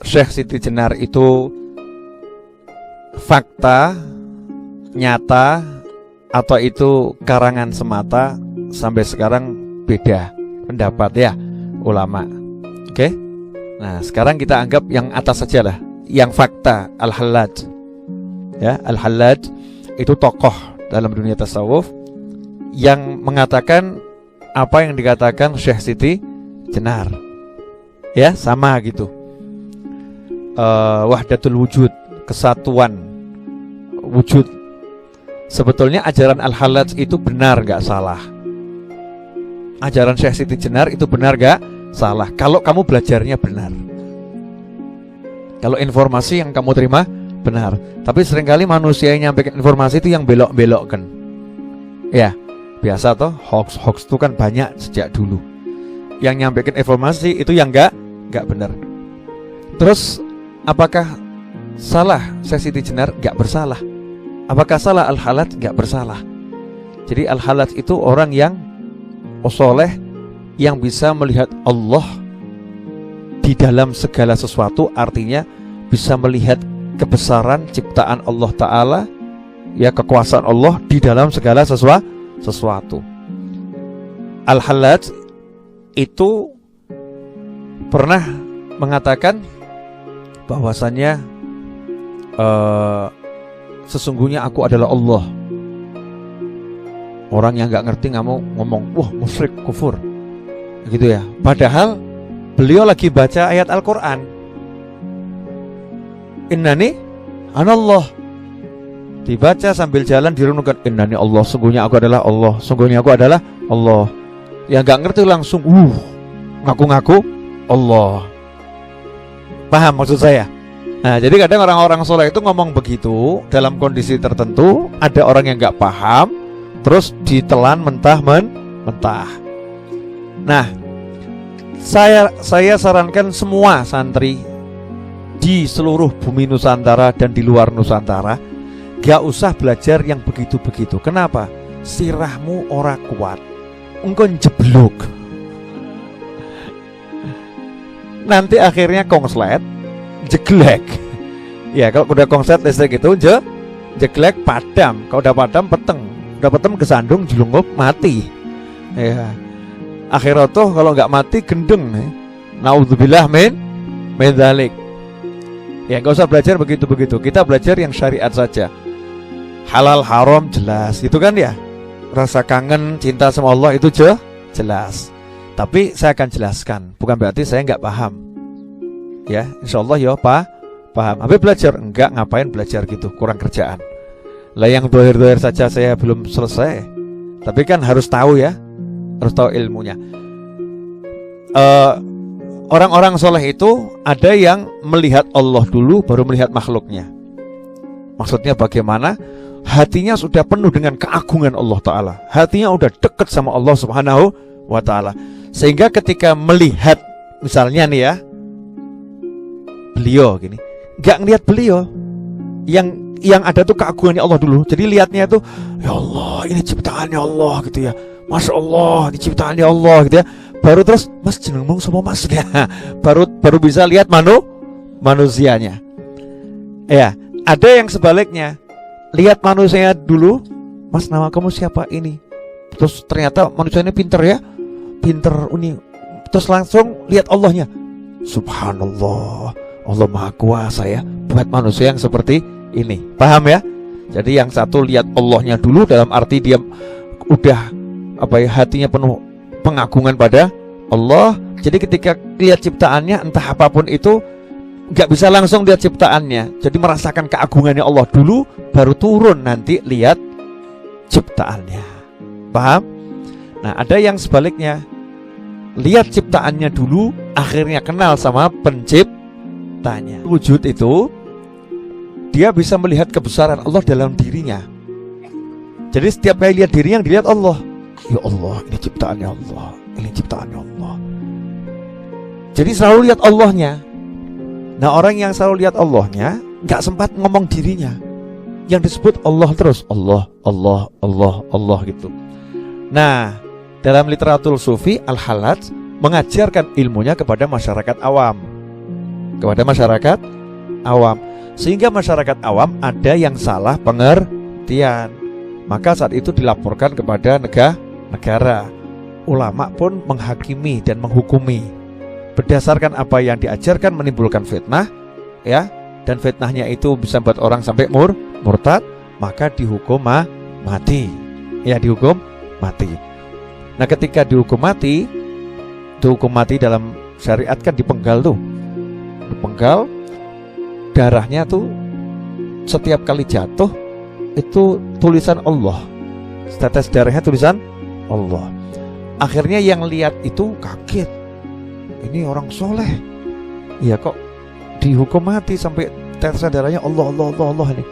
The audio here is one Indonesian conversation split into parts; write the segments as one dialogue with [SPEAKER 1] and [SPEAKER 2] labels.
[SPEAKER 1] Syekh Siti Jenar itu fakta, nyata, atau itu karangan semata, sampai sekarang beda pendapat ya ulama. Oke? Nah, sekarang kita anggap yang atas saja lah, yang fakta. Al-Hallaj, ya, Al-Hallaj itu tokoh dalam dunia tasawuf yang mengatakan apa yang dikatakan Syekh Siti Jenar, ya, sama gitu. Wahdatul wujud, kesatuan wujud. Sebetulnya ajaran Al-Hallaj itu benar, gak salah. Ajaran Syekh Siti Jenar itu benar gak salah, kalau kamu belajarnya benar, kalau informasi yang kamu terima benar. Tapi seringkali manusia yang nyampaikan informasi itu yang belok-belokkan. Ya, biasa toh, hoax itu kan banyak sejak dulu. Yang nyampaikan informasi itu yang gak benar. Terus apakah salah Syekh Siti Jenar? Gak bersalah. Apakah salah Al-Hallaj? Gak bersalah. Jadi Al-Hallaj itu orang yang soleh, yang bisa melihat Allah di dalam segala sesuatu. Artinya bisa melihat kebesaran ciptaan Allah Ta'ala, ya, kekuasaan Allah di dalam segala sesuatu. Al-Hallaj itu pernah mengatakan bahwasannya sesungguhnya aku adalah Allah. Orang yang gak ngerti nggak mau ngomong, wah musyrik, kufur, gitu ya. Padahal beliau lagi baca ayat Al-Quran, innani anallah. Dibaca sambil jalan, direnungkan, innani Allah, sungguhnya aku adalah Allah, sungguhnya aku adalah Allah. Yang gak ngerti langsung ngaku-ngaku Allah. Paham maksud saya? Nah, jadi kadang orang-orang soleh itu ngomong begitu dalam kondisi tertentu. Ada orang yang gak paham, terus ditelan mentah-mentah. Nah, saya sarankan semua santri di seluruh bumi Nusantara dan di luar Nusantara gak usah belajar yang begitu-begitu. Kenapa? Sirahmu ora kuat, engkau jeblok. Nanti akhirnya konslet, jeglek. Ya, kalau udah konslet listrik itu jeglek, padam. Kalau udah padam, peteng. Udah peteng kesandung, jelungup, mati. Ya. Akhirat tuh kalau nggak mati gendeng. Naudzubillah min dzalik. Ya, nggak usah belajar begitu-begitu. Kita belajar yang syariat saja. Halal haram jelas, itu kan ya. Rasa kangen, cinta sama Allah itu jelas. Tapi saya akan jelaskan, bukan berarti saya nggak paham. Ya, insya Allah ya paham. Habis belajar? Enggak, ngapain belajar gitu, kurang kerjaan. Lah yang dohir-dohir saja saya belum selesai. Tapi kan harus tahu ya, harus tahu ilmunya. Orang-orang soleh itu ada yang melihat Allah dulu, baru melihat makhluknya. Maksudnya bagaimana? Hatinya sudah penuh dengan keagungan Allah Ta'ala. Hatinya udah dekat sama Allah Subhanahu wa Ta'ala. Sehingga ketika melihat, misalnya nih ya, beliau gini, gak ngelihat beliau, yang ada tuh keagungannya Allah dulu. Jadi lihatnya itu, ya Allah, ini ciptaannya Allah gitu ya, Masya Allah, ini ciptaannya Allah gitu ya. Baru terus, mas jenengmu sama mas ya. baru bisa lihat manusianya. Ya, ada yang sebaliknya, lihat manusianya dulu, mas nama kamu siapa ini? Terus ternyata manusianya pinter ya, pinter ini. Terus langsung lihat Allahnya, Subhanallah, Allah Maha Kuasa ya, buat manusia yang seperti ini. Paham ya? Jadi yang satu lihat Allahnya dulu, dalam arti dia udah hatinya penuh pengagungan pada Allah. Jadi ketika lihat ciptaannya, entah apapun itu, gak bisa langsung lihat ciptaannya. Jadi merasakan keagungannya Allah dulu, baru turun nanti lihat ciptaannya. Paham? Nah, ada yang sebaliknya, lihat ciptaannya dulu, akhirnya kenal sama penciptanya. Wujud itu, dia bisa melihat kebesaran Allah dalam dirinya. Jadi setiap kali lihat dirinya, yang dilihat Allah. Ya Allah, ini ciptaannya Allah, ini ciptaannya Allah. Jadi selalu lihat Allahnya. Nah, orang yang selalu lihat Allahnya, gak sempat ngomong dirinya. Yang disebut Allah terus, Allah, Allah, Allah, Allah gitu. Nah, dalam literatur sufi, Al-Hallaj mengajarkan ilmunya kepada masyarakat awam. kepada masyarakat awam. Sehingga masyarakat awam ada yang salah pengertian, maka saat itu dilaporkan kepada negara. Ulama pun menghakimi dan menghukumi berdasarkan apa yang diajarkan, menimbulkan fitnah, ya, dan fitnahnya itu bisa buat orang sampai murtad, maka dihukum mati. Ya, dihukum mati. Nah, ketika dihukum mati dalam syariat kan dipenggal tuh. Dipenggal, darahnya tuh setiap kali jatuh itu tulisan Allah. Tetes darahnya tulisan Allah. Akhirnya yang lihat itu kaget. Ini orang soleh. Ya kok dihukum mati sampai tetesan darahnya Allah ini.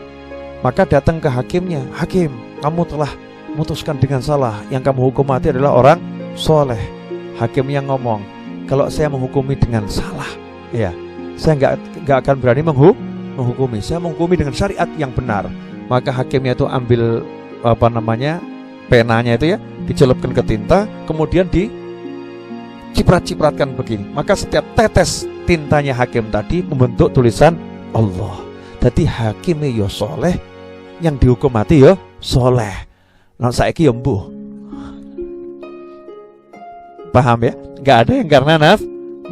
[SPEAKER 1] Maka datang ke hakimnya. Hakim, kamu telah memutuskan dengan salah. Yang kamu hukum mati adalah orang soleh. Hakim yang ngomong, kalau saya menghukumi dengan salah, ya, saya nggak akan berani menghukumi. Saya menghukumi dengan syariat yang benar. Maka hakimnya itu ambil penanya itu ya, dicelupkan ke tinta, kemudian diciprat-cipratkan begini. Maka setiap tetes tintanya hakim tadi membentuk tulisan Allah. Jadi hakimnya yo soleh, yang dihukum mati yo soleh. Nah, saiki yo mbuh. Paham ya? Gak ada yang karena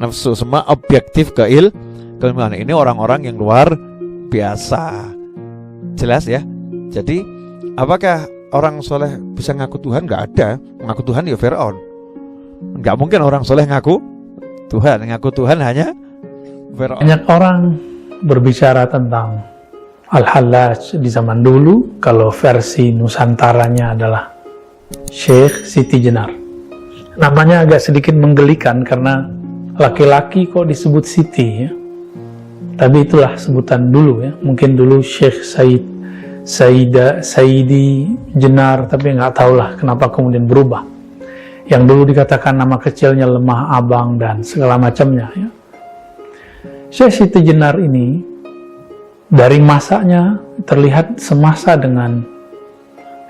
[SPEAKER 1] nafsu, semua objektif keilmuan. Ini orang-orang yang luar biasa. Jelas ya? Jadi apakah orang soleh bisa ngaku Tuhan? Gak ada. Ngaku Tuhan ya Fir'aun. Gak mungkin orang soleh ngaku Tuhan. Ngaku Tuhan hanya Fir'aun.
[SPEAKER 2] Banyak orang berbicara tentang Al-Hallaj di zaman dulu. Kalau versi Nusantaranya adalah Syekh Siti Jenar. Namanya agak sedikit menggelikan karena laki-laki kok disebut Siti ya. Tapi itulah sebutan dulu ya. Mungkin dulu Syekh Saidi Jenar, tapi nggak tahulah kenapa kemudian berubah. Yang dulu dikatakan nama kecilnya Lemah Abang dan segala macamnya ya. Syekh Siti Jenar ini dari masanya terlihat semasa dengan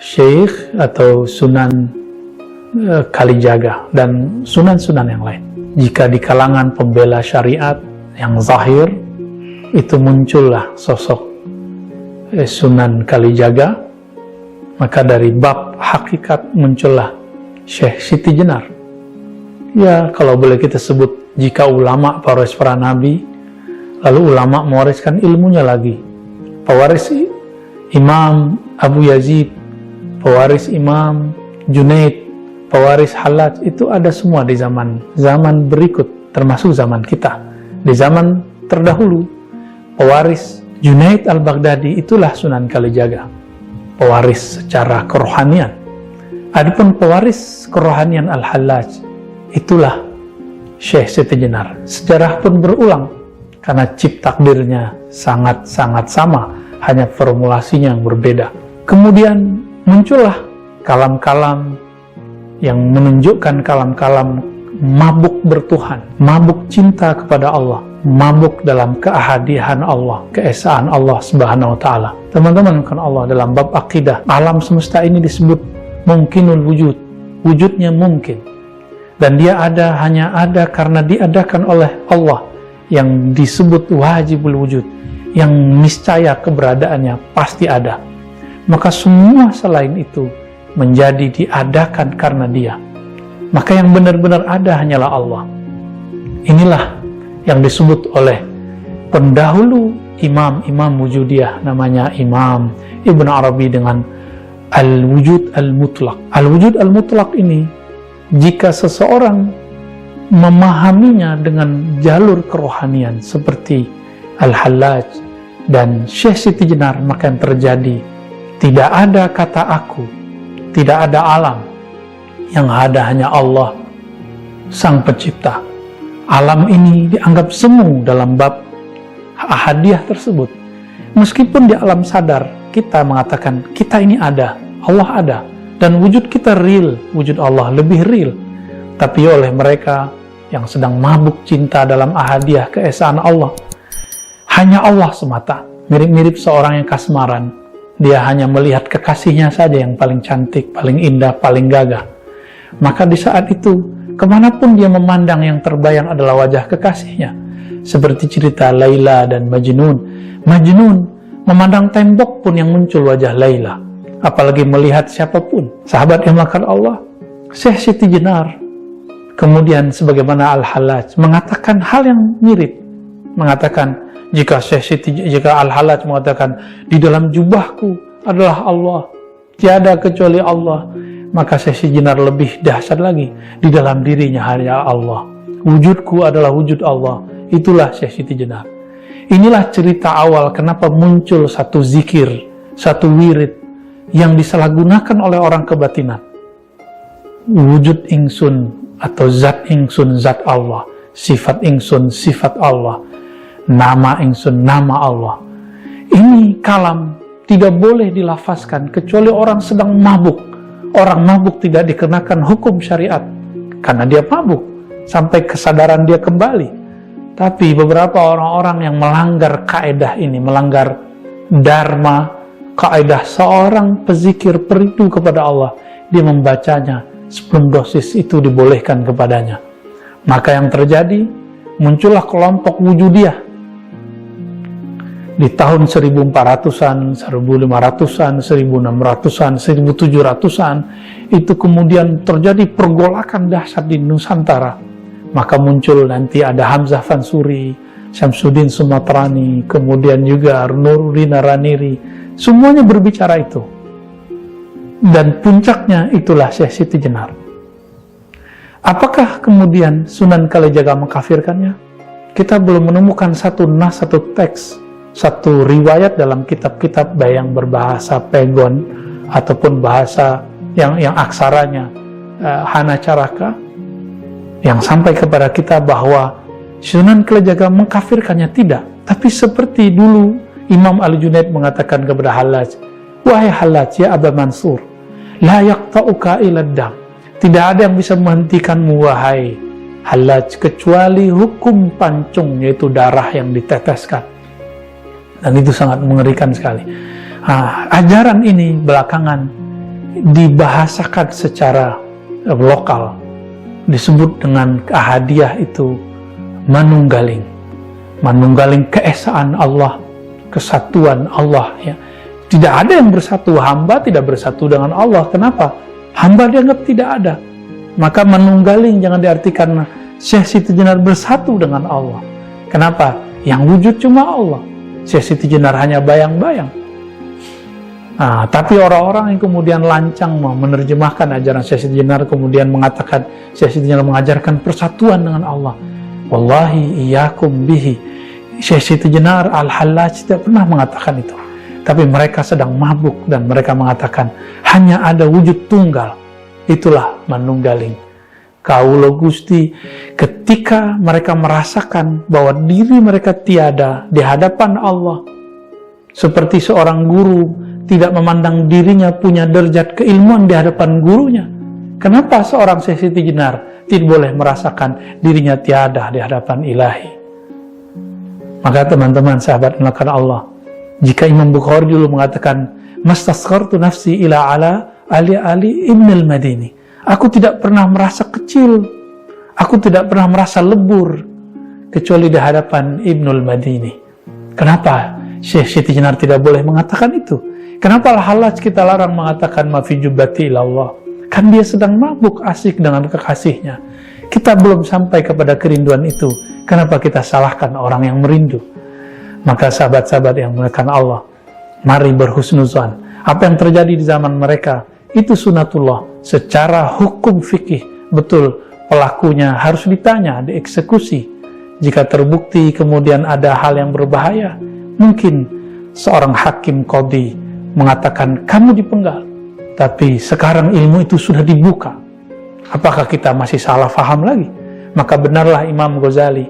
[SPEAKER 2] Syekh atau Sunan Kalijaga dan sunan-sunan yang lain. Jika di kalangan pembela syariat yang zahir itu muncullah sosok Sunan Kalijaga, maka dari bab hakikat muncullah Syekh Siti Jenar. Ya, kalau boleh kita sebut, jika ulama pewaris para nabi, lalu ulama mewariskan ilmunya lagi. Pewaris Imam Abu Yazid, pewaris Imam Junaid, pewaris Hallaj, itu ada semua di zaman berikut, termasuk zaman kita. Di zaman terdahulu, pewaris Junaid al-Baghdadi itulah Sunan Kalijaga, pewaris secara kerohanian. Adapun pewaris kerohanian Al-Hallaj, itulah Syekh Siti Jenar. Sejarah pun berulang, karena cip takdirnya sangat-sangat sama, hanya formulasinya yang berbeda. Kemudian muncullah kalam-kalam yang menunjukkan kalam-kalam mabuk bertuhan, mabuk cinta kepada Allah, mabuk dalam keahadian Allah, keesaan Allah Subhanahu wa taala. Teman-teman, kan Allah dalam bab akidah, alam semesta ini disebut mungkinul wujud, wujudnya mungkin. Dan dia ada, hanya ada karena diadakan oleh Allah, yang disebut wajibul wujud, yang niscaya keberadaannya pasti ada. Maka semua selain itu menjadi diadakan karena dia. Maka yang benar-benar ada hanyalah Allah. Inilah yang disebut oleh pendahulu imam wujudiyah, namanya Imam Ibn Arabi dengan Al-Wujud Al-Mutlaq. Al-Wujud Al-Mutlaq ini, jika seseorang memahaminya dengan jalur kerohanian seperti Al-Hallaj dan Syekh Siti Jenar, maka yang terjadi, tidak ada kata aku, tidak ada alam, yang ada hanya Allah Sang Pencipta. Alam ini dianggap semu dalam bab ahadiyah tersebut. Meskipun di alam sadar kita mengatakan kita ini ada, Allah ada, dan wujud kita real, wujud Allah lebih real. Tapi oleh mereka yang sedang mabuk cinta dalam ahadiyah keesaan Allah, hanya Allah semata. Mirip-mirip seorang yang kasmaran, dia hanya melihat kekasihnya saja yang paling cantik, paling indah, paling gagah. Maka di saat itu, kemanapun dia memandang, yang terbayang adalah wajah kekasihnya. Seperti cerita Laila dan Majnun. Majnun memandang tembok pun yang muncul wajah Laila, apalagi melihat siapapun. Sahabat yang melakukan Allah, Syekh Siti Jenar, kemudian sebagaimana Al-Hallaj mengatakan hal yang mirip. Mengatakan, jika Al-Hallaj mengatakan, di dalam jubahku adalah Allah, tiada kecuali Allah, maka Syekh Siti Jenar lebih dahsyat lagi, di dalam dirinya hanya Allah, wujudku adalah wujud Allah. Itulah Syekh Siti Jenar. Inilah cerita awal kenapa muncul satu zikir, satu wirid yang disalahgunakan oleh orang kebatinan. Wujud ingsun atau zat ingsun zat Allah, sifat ingsun sifat Allah, nama ingsun nama Allah. Ini kalam tidak boleh dilafazkan kecuali orang sedang mabuk. Orang mabuk tidak dikenakan hukum syariat karena dia mabuk sampai kesadaran dia kembali. Tapi beberapa orang-orang yang melanggar kaedah ini, melanggar dharma, kaedah seorang pezikir perindu kepada Allah, dia membacanya sebelum dosis itu dibolehkan kepadanya. Maka yang terjadi, muncullah kelompok wujudiyah. Di tahun 1400-an, 1500-an, 1600-an, 1700-an, itu kemudian terjadi pergolakan dahsyat di Nusantara. Maka muncul nanti ada Hamzah Fansuri, Syamsuddin Sumatrani, kemudian juga Nuruddin Araniri. Semuanya berbicara itu. Dan puncaknya itulah Syekh Siti Jenar. Apakah kemudian Sunan Kalijaga mengkafirkannya? Kita belum menemukan satu nas, satu teks, satu riwayat dalam kitab-kitab yang berbahasa Pegon ataupun bahasa yang aksaranya Hanacaraka yang sampai kepada kita bahwa Sunan Kalijaga mengkafirkannya. Tidak. Tapi seperti dulu Imam Al-Junaid mengatakan kepada Hallaj, wahai Hallaj, ya Aba Mansur, la yaqta'uka ila dam. Tidak ada yang bisa menghentikanmu wahai Hallaj kecuali hukum pancung, yaitu darah yang diteteskan. Dan itu sangat mengerikan sekali. Ajaran ini belakangan dibahasakan secara lokal, disebut dengan ahadiyah itu manunggaling. Manunggaling keesaan Allah, kesatuan Allah, ya. Tidak ada yang bersatu, hamba tidak bersatu dengan Allah. Kenapa? Hamba dianggap tidak ada. Maka manunggaling jangan diartikan Syekh Siti Jenar bersatu dengan Allah. Kenapa? Yang wujud cuma Allah. Syekh Siti Jenar hanya bayang-bayang. Tapi orang-orang yang kemudian lancang menerjemahkan ajaran Syekh Siti Jenar, kemudian mengatakan Syekh Siti Jenar mengajarkan persatuan dengan Allah. Wallahi iyyakum bihi. Syekh Siti Jenar, Al-Hallaj tidak pernah mengatakan itu. Tapi mereka sedang mabuk dan mereka mengatakan hanya ada wujud tunggal. Itulah manunggaling. Kaulo Gusti, ketika mereka merasakan bahwa diri mereka tiada di hadapan Allah, seperti seorang guru tidak memandang dirinya punya derajat keilmuan di hadapan gurunya. Kenapa seorang Syekh Siti Jenar tidak boleh merasakan dirinya tiada di hadapan ilahi? Maka teman-teman sahabat melakukan Allah, jika Imam Bukhari dulu mengatakan mastasghartu nafsi ila ala Ali Ibn al-Madini, aku tidak pernah merasa kecil, aku tidak pernah merasa lebur kecuali di hadapan Ibn al-Madini. Kenapa Syekh Siti Jenar tidak boleh mengatakan itu? Kenapa Al-Hallaj kita larang mengatakan mafi jubbati ilallah? Kan dia sedang mabuk asik dengan kekasihnya. Kita belum sampai kepada kerinduan itu. Kenapa kita salahkan orang yang merindu? Maka sahabat-sahabat yang melakukan Allah, mari berhusnuzan. Apa yang terjadi di zaman mereka itu sunatullah secara hukum fikih. Betul, pelakunya harus ditanya, dieksekusi. Jika terbukti kemudian ada hal yang berbahaya, mungkin seorang hakim qadhi mengatakan kamu dipenggal. Tapi sekarang ilmu itu sudah dibuka. Apakah kita masih salah faham lagi? Maka benarlah Imam Ghazali.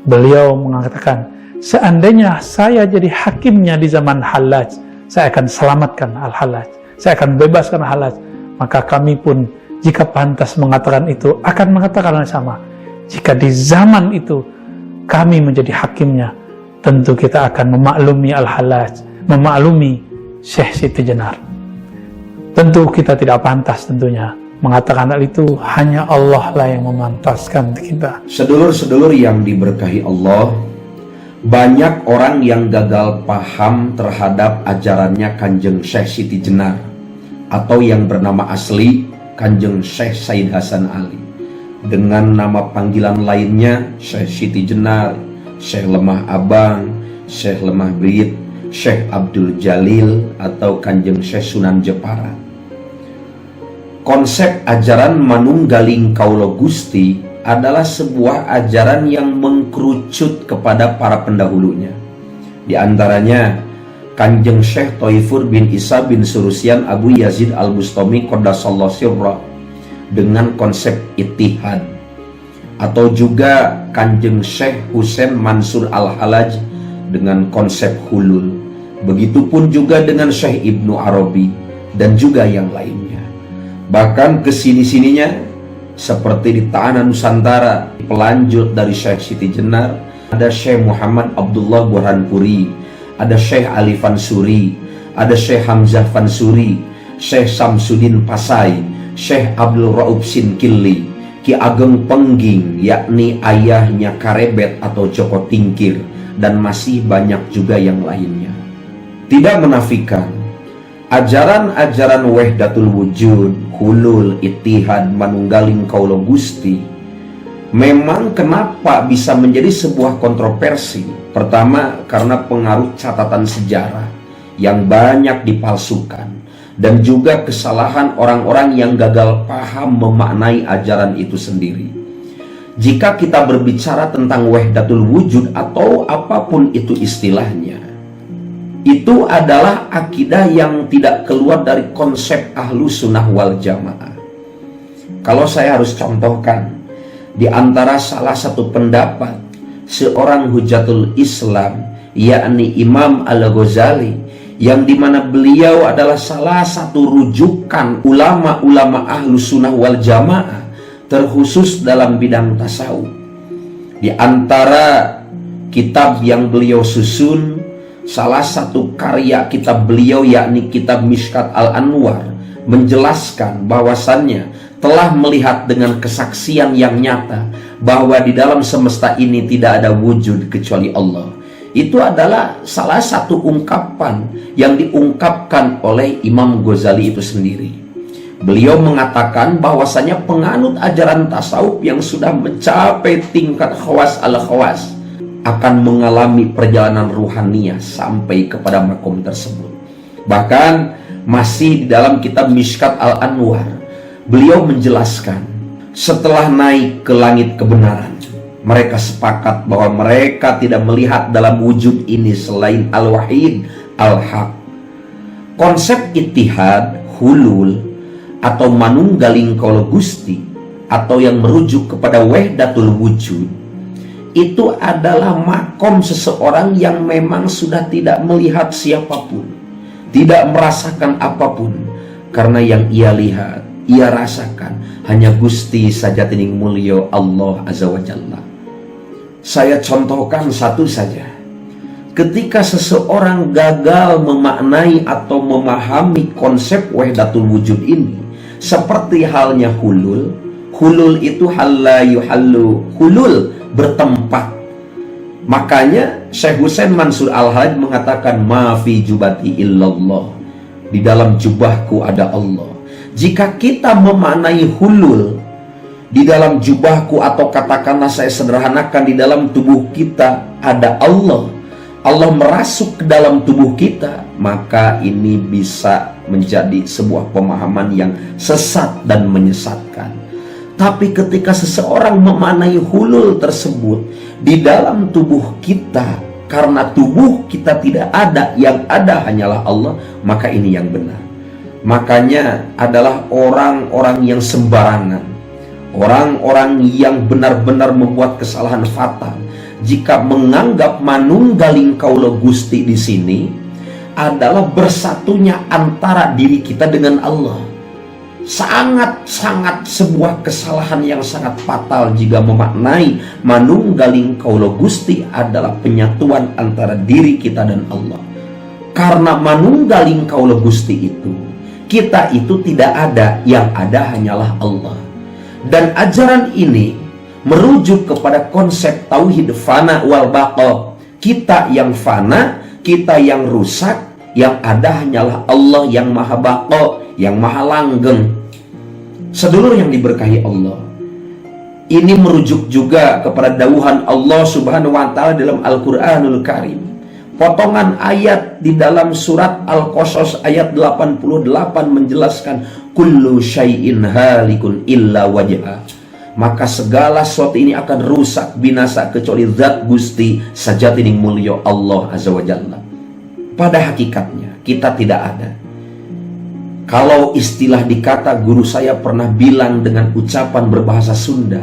[SPEAKER 2] Beliau mengatakan, seandainya saya jadi hakimnya di zaman Hallaj, saya akan selamatkan Al-Hallaj, saya akan bebaskan Al-Hallaj. Maka kami pun jika pantas mengatakan itu akan mengatakan yang sama. Jika di zaman itu kami menjadi hakimnya, tentu kita akan memaklumi Al-Hallaj, memaklumi Syekh Siti Jenar. Tentu kita tidak pantas tentunya mengatakan hal itu hanya Allah lah yang memantaskan kita.
[SPEAKER 3] Sedulur-sedulur yang diberkahi Allah, banyak orang yang gagal paham terhadap ajarannya Kanjeng Syekh Siti Jenar, atau yang bernama asli Kanjeng Syekh Said Hasan Ali, dengan nama panggilan lainnya Syekh Siti Jenar, Syekh Lemah Abang, Syekh Lemah Brit, Syekh Abdul Jalil, atau Kanjeng Syekh Sunan Jepara. Konsep ajaran Manunggaling Kaulo Gusti adalah sebuah ajaran yang mengkerucut kepada para pendahulunya. Di antaranya Kanjeng Syekh Thaifur bin Isa bin Surusian Abu Yazid Al-Bustami Qaddasallahu sirra dengan konsep ittihad, atau juga Kanjeng Syekh Husain Mansur Al-Halaj dengan konsep hulul. Begitupun juga dengan Syekh Ibnu Arabi dan juga yang lainnya. Bahkan kesini-sininya seperti di Tanah Nusantara, pelanjut dari Syekh Siti Jenar, ada Syekh Muhammad Abdullah Burhanpuri, ada Syekh Ali Fansuri, ada Syekh Hamzah Fansuri, Syekh Samsudin Pasai, Syekh Abdul Raub Sinkili, Ki Ageng Pengging, yakni ayahnya Karebet atau Joko Tingkir, dan masih banyak juga yang lainnya. Tidak menafikan ajaran-ajaran Wahdatul Wujud, hulul, ittihad, Manunggaling Kaulo Gusti memang kenapa bisa menjadi sebuah kontroversi. Pertama, karena pengaruh catatan sejarah yang banyak dipalsukan, dan juga kesalahan orang-orang yang gagal paham memaknai ajaran itu sendiri. Jika kita berbicara tentang Wahdatul Wujud atau apapun itu istilahnya, itu adalah akidah yang tidak keluar dari konsep Ahlus Sunnah wal Jamaah. Kalau saya harus contohkan, di antara salah satu pendapat seorang Hujatul Islam, yakni Imam Al-Ghazali, yang dimana beliau adalah salah satu rujukan ulama-ulama Ahlus Sunnah wal Jamaah, terkhusus dalam bidang tasawuf. Di antara kitab yang beliau susun, salah satu karya kitab beliau yakni kitab Mishkat Al-Anwar menjelaskan bahwasannya telah melihat dengan kesaksian yang nyata bahwa di dalam semesta ini tidak ada wujud kecuali Allah. Itu adalah salah satu ungkapan yang diungkapkan oleh Imam Ghazali itu sendiri. Beliau mengatakan bahwasanya penganut ajaran tasawuf yang sudah mencapai tingkat khawas al-khawas akan mengalami perjalanan ruhaniyah sampai kepada makom tersebut. Bahkan masih di dalam kitab Mishkat Al-Anwar, beliau menjelaskan setelah naik ke langit kebenaran, mereka sepakat bahwa mereka tidak melihat dalam wujud ini selain Al-Wahid Al-Haq. Konsep ittihad, hulul, atau Manunggaling Kaulo Gusti, atau yang merujuk kepada Wahdatul Wujud, itu adalah makom seseorang yang memang sudah tidak melihat siapapun, tidak merasakan apapun, karena yang ia lihat, ia rasakan hanya Gusti saja tining mulyo Allah Azza wa Jalla. Saya contohkan satu saja. Ketika seseorang gagal memaknai atau memahami konsep Wahdatul Wujud ini, seperti halnya hulul. Hulul itu halla yuhallu, hulul bertempat. Makanya Syekh Husain Mansur Al-Halaj mengatakan ma fi jubati illallah, di dalam jubahku ada Allah. Jika kita memaknai hulul, di dalam jubahku, atau katakanlah saya sederhanakan, di dalam tubuh kita ada Allah, Allah merasuk ke dalam tubuh kita, maka ini bisa menjadi sebuah pemahaman yang sesat dan menyesatkan. Tapi ketika seseorang memaknai hulul tersebut di dalam tubuh kita, karena tubuh kita tidak ada, yang ada hanyalah Allah, maka ini yang benar. Makanya adalah orang-orang yang sembarangan, orang-orang yang benar-benar membuat kesalahan fatal jika menganggap Manunggaling Kaulo Gusti di sini adalah bersatunya antara diri kita dengan Allah. Sangat-sangat sebuah kesalahan yang sangat fatal jika memaknai Manunggaling Kaulo Gusti adalah penyatuan antara diri kita dan Allah. Karena Manunggaling Kaulo Gusti itu Kita itu tidak ada, yang ada hanyalah Allah. Dan ajaran ini merujuk kepada konsep tauhid fana wal baqa. Kita yang fana, kita yang rusak, yang ada hanyalah Allah yang maha baqa, yang maha langgeng. Sedulur yang diberkahi Allah, ini merujuk juga kepada dauhan Allah Subhanahu wa taala dalam Al-Qur'anul Karim. Potongan ayat di dalam surat Al-Qasas ayat 88 menjelaskan kullu syai'in halikun illa wajha. Maka segala sesuatu ini akan rusak, binasa, kecuali zat Gusti sajatining mulya Allah Azza wa Jalla. Pada hakikatnya kita tidak ada. Kalau istilah dikata, guru saya pernah bilang dengan ucapan berbahasa Sunda,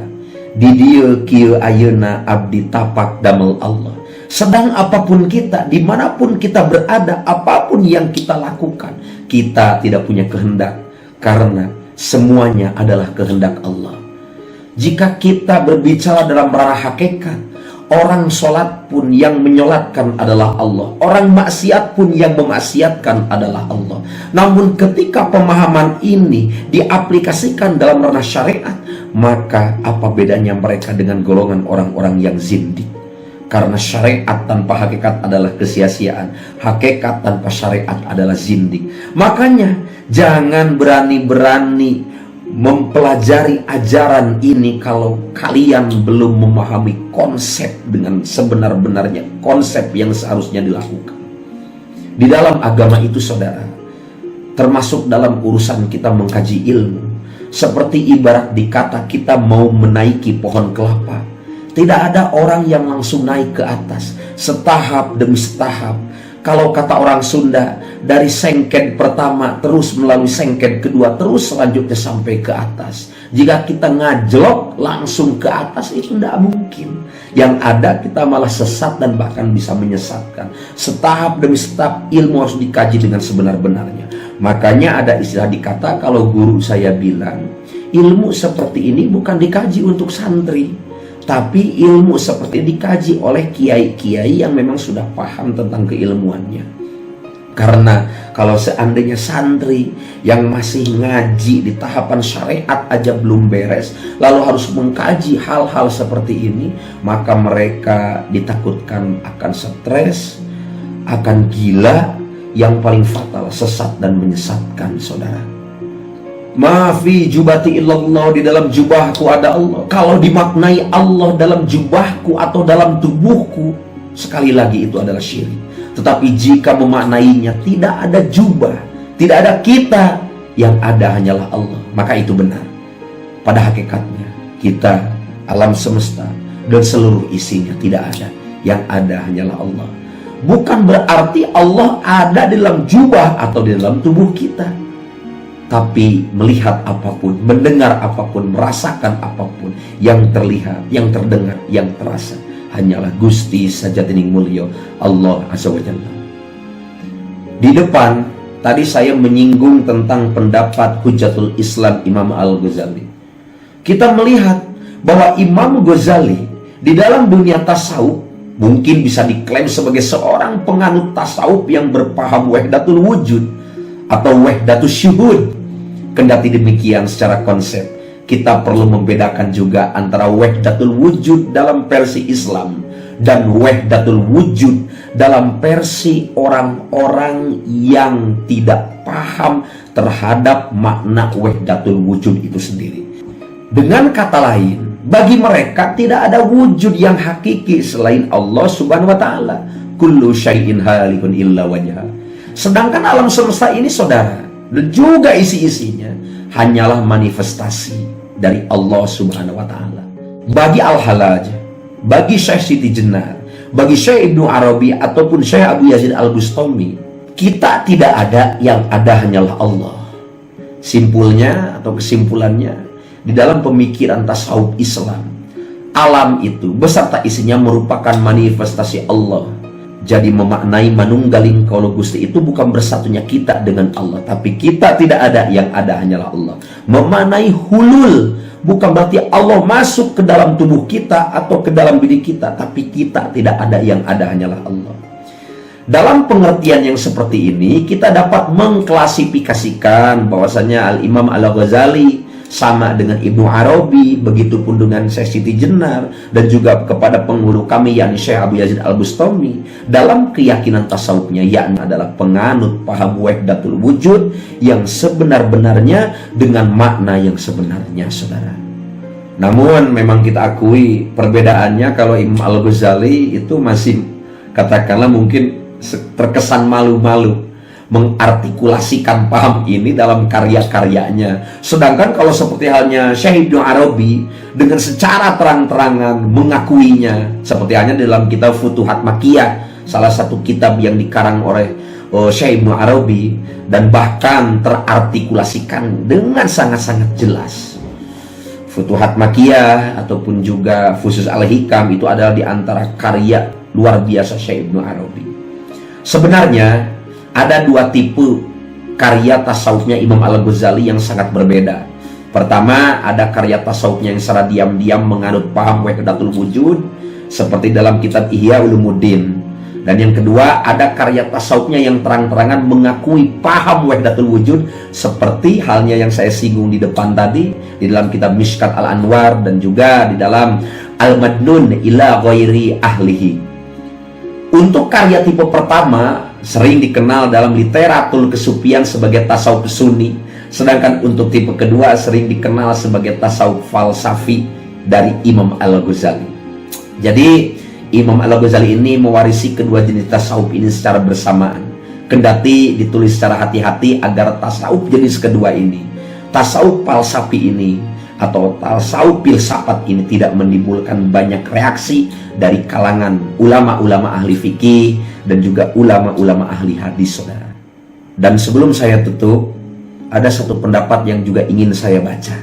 [SPEAKER 3] di dieu kieu ayeuna abdi tapak damel Allah. Sedang apapun kita, dimanapun kita berada, apapun yang kita lakukan, kita tidak punya kehendak, karena semuanya adalah kehendak Allah. Jika kita berbicara dalam ranah hakikat, orang sholat pun yang menyolatkan adalah Allah, orang maksiat pun yang memaksiatkan adalah Allah. Namun ketika pemahaman ini diaplikasikan dalam ranah syariat, maka apa bedanya mereka dengan golongan orang-orang yang zindik? Karena syariat tanpa hakikat adalah kesia-siaan, hakikat tanpa syariat adalah zindik. Makanya jangan berani-berani mempelajari ajaran ini kalau kalian belum memahami konsep dengan sebenar-benarnya, konsep yang seharusnya dilakukan. Di dalam agama itu, saudara, termasuk dalam urusan kita mengkaji ilmu, seperti ibarat dikata kita mau menaiki pohon kelapa. Tidak ada orang yang langsung naik ke atas, setahap demi setahap. Kalau kata orang Sunda, dari sengket pertama terus melalui sengket kedua, terus selanjutnya sampai ke atas. Jika kita ngajlok langsung ke atas, itu tidak mungkin. Yang ada kita malah sesat dan bahkan bisa menyesatkan. Setahap demi setahap ilmu harus dikaji dengan sebenar-benarnya. Makanya ada istilah dikata, kalau guru saya bilang, ilmu seperti ini bukan dikaji untuk santri, tapi ilmu seperti dikaji oleh kiai-kiai yang memang sudah paham tentang keilmuannya. Karena kalau seandainya santri yang masih ngaji di tahapan syariat aja belum beres, lalu harus mengkaji hal-hal seperti ini, maka mereka ditakutkan akan stres, akan gila, yang paling fatal sesat dan menyesatkan, saudara. Maafi jubati illallah, di dalam jubahku ada Allah. Kalau dimaknai Allah dalam jubahku atau dalam tubuhku, sekali lagi itu adalah syirik. Tetapi jika memaknainya tidak ada jubah, tidak ada kita, yang ada hanyalah Allah, maka itu benar. Pada hakikatnya kita, alam semesta dan seluruh isinya tidak ada, yang ada hanyalah Allah. Bukan berarti Allah ada di dalam jubah atau di dalam tubuh kita, tapi melihat apapun, mendengar apapun, merasakan apapun, yang terlihat, yang terdengar, yang terasa, hanyalah Gusti sajatining mulya Allah Azza wa Jalla. Di depan tadi saya menyinggung tentang pendapat Hujjatul Islam Imam Al-Ghazali. Kita melihat bahwa Imam Ghazali di dalam dunia tasawuf mungkin bisa diklaim sebagai seorang penganut tasawuf yang berpaham wahdatul wujud atau wahdatul syuhud. Kendati demikian, secara konsep kita perlu membedakan juga antara wahdatul wujud dalam versi Islam dan wahdatul wujud dalam versi orang-orang yang tidak paham terhadap makna wahdatul wujud itu sendiri. Dengan kata lain, bagi mereka tidak ada wujud yang hakiki selain Allah Subhanahu wa taala. Kullu syai'in halikun illa wajha. Sedangkan alam semesta ini, saudara, dan juga isi-isinya hanyalah manifestasi dari Allah Subhanahu wa taala. Bagi Al-Halaj, bagi Syekh Siti Jenar, bagi Syekh Ibnu Arabi ataupun Syekh Abu Yazid Al-Bustami, kita tidak ada, yang ada hanyalah Allah. Simpulnya atau kesimpulannya, di dalam pemikiran tasawuf Islam, alam itu beserta isinya merupakan manifestasi Allah. Jadi memaknai manunggaling kaulo Gusti itu bukan bersatunya kita dengan Allah, tapi kita tidak ada, yang ada hanyalah Allah. Memaknai hulul bukan berarti Allah masuk ke dalam tubuh kita atau ke dalam diri kita, tapi kita tidak ada, yang ada hanyalah Allah. Dalam pengertian yang seperti ini, kita dapat mengklasifikasikan bahwasanya Al-Imam Al-Ghazali sama dengan Ibnu Arabi, begitupun dengan Syekh Siti Jenar, dan juga kepada penghulu kami yakni Syekh Abu Yazid Al-Bustami, dalam keyakinan tasawufnya yakni adalah penganut paham wahdatul wujud yang sebenar-benarnya dengan makna yang sebenarnya, saudara. Namun memang kita akui perbedaannya, kalau Imam Al-Ghazali itu masih katakanlah mungkin terkesan malu-malu mengartikulasikan paham ini dalam karya-karyanya. Sedangkan kalau seperti halnya Syekh Ibnu Arabi dengan secara terang-terangan mengakuinya, seperti halnya dalam kitab Futuhat Makkiyah, salah satu kitab yang dikarang oleh Syekh Ibnu Arabi, dan bahkan terartikulasikan dengan sangat-sangat jelas. Futuhat Makkiyah ataupun juga Fusus Al-Hikam itu adalah di antara karya luar biasa Syekh Ibnu Arabi. Sebenarnya ada dua tipe karya tasawufnya Imam Al-Ghazali yang sangat berbeda. Pertama, ada karya tasawufnya yang secara diam-diam menganut paham wahdatul wujud seperti dalam kitab Ihya Ulumuddin. Dan yang kedua, ada karya tasawufnya yang terang-terangan mengakui paham wahdatul wujud seperti halnya yang saya singgung di depan tadi di dalam kitab Mishkat Al-Anwar dan juga di dalam Al-Madnun ila ghairi ahlihi. Untuk karya tipe pertama sering dikenal dalam literatur kesufian sebagai tasawuf sunni, sedangkan untuk tipe kedua sering dikenal sebagai tasawuf falsafi dari Imam Al-Ghazali. Jadi Imam Al-Ghazali ini mewarisi kedua jenis tasawuf ini secara bersamaan, kendati ditulis secara hati-hati agar tasawuf jenis kedua ini, tasawuf falsafi ini atau tasawuf filsafat ini tidak menimbulkan banyak reaksi dari kalangan ulama-ulama ahli fikih dan juga ulama-ulama ahli hadis, saudara. Dan sebelum saya tutup, ada satu pendapat yang juga ingin saya baca,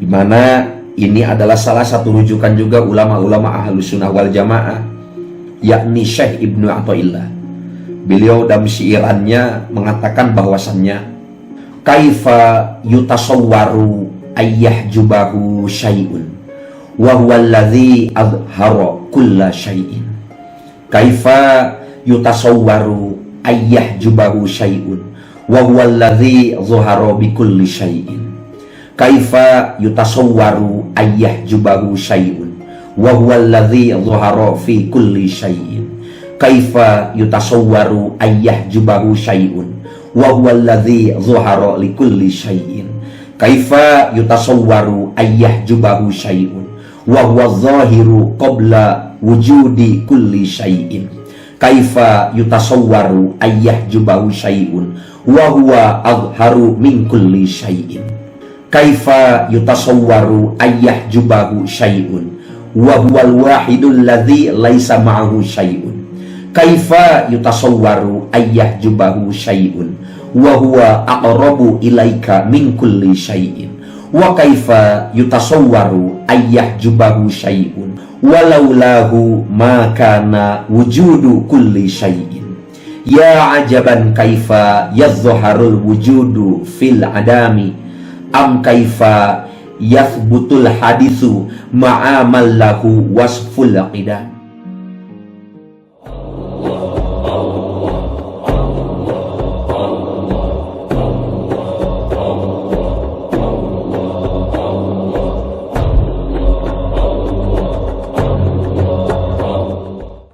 [SPEAKER 3] di mana ini adalah salah satu rujukan juga ulama-ulama Ahlus Sunnah wal Jamaah, yakni Syekh Ibnu Athaillah. Beliau dalam syiirannya mengatakan bahwasannya kaifa yutasawwaru ayyahjubahu syai'un wa huwa alladhi adhara kulla syai'in. Kaifa yutasawwaru ayyahjubahu syai'un wa huwa alladhi dhahara bi kulli syai'in. Kaifa yutasawwaru ayyahjubahu syai'un wa huwa alladhi dhahara fi kulli syai'in. Kaifa yutasawwaru ayyahjubahu syai'un wa huwa alladhi dhahara li kulli syai'in. Kaifa yutasawwaru ayyahjubahu syai'un wa huwa adh-dhahiru qabla wujudi kulli syai'in. Kaifa yutasawwaru ayyahjubahu syai'un wa huwa adharu min kulli syai'in. Kaifa yutasawwaru ayyahjubahu syai'un wa huwa al-wahidul ladzi laisa ma'ahu syai'un. Kaifa yutasawwaru ayyahjubahu syai'un wa huwa aqrabu ilaika min kulli syai'in. Wa kaifa yutasawwaru ayyahjubahu syai'un walaulahu ma kana wujudu kulli syai'in. Ya ajaban kaifa yadhharul wujudu fil adami am kaifa yathbutul hadithu ma'amal lahu wasful aqida.